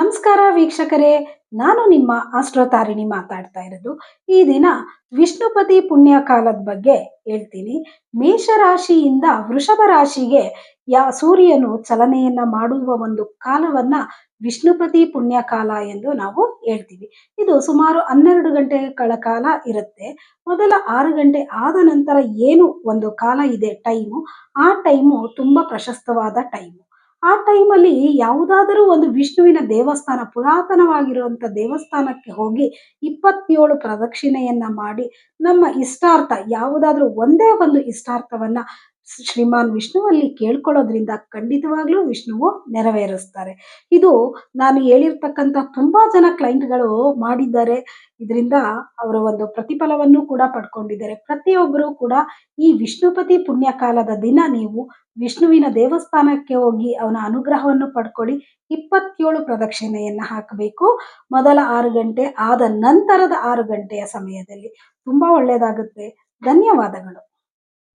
ನಮಸ್ಕಾರ ವೀಕ್ಷಕರೇ, ನಾನು ನಿಮ್ಮ ಆಸ್ಟ್ರೋತಾರಿಣಿ ಮಾತಾಡ್ತಾ ಇರೋದು. ಈ ದಿನ ವಿಷ್ಣುಪತಿ ಪುಣ್ಯಕಾಲದ ಬಗ್ಗೆ ಹೇಳ್ತೀನಿ. ಮೇಷರಾಶಿಯಿಂದ ವೃಷಭ ರಾಶಿಗೆ ಸೂರ್ಯನು ಚಲನೆಯನ್ನ ಮಾಡುವ ಒಂದು ಕಾಲವನ್ನ ವಿಷ್ಣುಪತಿ ಪುಣ್ಯಕಾಲ ಎಂದು ನಾವು ಹೇಳ್ತೀವಿ. ಇದು ಸುಮಾರು 12 ಗಂಟೆಗಳ ಕಾಲ ಇರುತ್ತೆ. ಮೊದಲ 6 ಗಂಟೆ ಆದ ನಂತರ ಏನು ಒಂದು ಕಾಲ ಇದೆ ಟೈಮು, ಆ ಟೈಮು ತುಂಬಾ ಪ್ರಶಸ್ತವಾದ ಟೈಮು. ಆ ಟೈಮಲ್ಲಿ ಯಾವುದಾದರೂ ಒಂದು ವಿಷ್ಣುವಿನ ದೇವಸ್ಥಾನ, ಪುರಾತನವಾಗಿರುವಂತ ದೇವಸ್ಥಾನಕ್ಕೆ ಹೋಗಿ 27 ಪ್ರದಕ್ಷಿಣೆಯನ್ನ ಮಾಡಿ ನಮ್ಮ ಇಷ್ಟಾರ್ಥ ಯಾವುದಾದ್ರೂ ಒಂದೇ ಒಂದು ಇಷ್ಟಾರ್ಥವನ್ನ ಶ್ರೀಮಾನ್ ವಿಷ್ಣುವಲ್ಲಿ ಕೇಳ್ಕೊಳ್ಳೋದ್ರಿಂದ ಖಂಡಿತವಾಗ್ಲೂ ವಿಷ್ಣುವು ನೆರವೇರಿಸ್ತಾರೆ. ಇದು ನಾನು ಹೇಳಿರ್ತಕ್ಕಂಥ ತುಂಬಾ ಜನ ಕ್ಲೈಂಟ್ಗಳು ಮಾಡಿದ್ದಾರೆ. ಇದರಿಂದ ಅವರು ಒಂದು ಪ್ರತಿಫಲವನ್ನು ಕೂಡ ಪಡ್ಕೊಂಡಿದ್ದಾರೆ. ಪ್ರತಿಯೊಬ್ಬರು ಕೂಡ ಈ ವಿಷ್ಣುಪತಿ ಪುಣ್ಯಕಾಲದ ದಿನ ನೀವು ವಿಷ್ಣುವಿನ ದೇವಸ್ಥಾನಕ್ಕೆ ಹೋಗಿ ಅವನ ಅನುಗ್ರಹವನ್ನು ಪಡ್ಕೊಳ್ಳಿ. 27 ಪ್ರದಕ್ಷಿಣೆಯನ್ನ ಹಾಕಬೇಕು. ಮೊದಲ 6 ಗಂಟೆ ಆದ ನಂತರದ 6 ಗಂಟೆಯ ಸಮಯದಲ್ಲಿ ತುಂಬಾ ಒಳ್ಳೆಯದಾಗುತ್ತೆ. ಧನ್ಯವಾದಗಳು.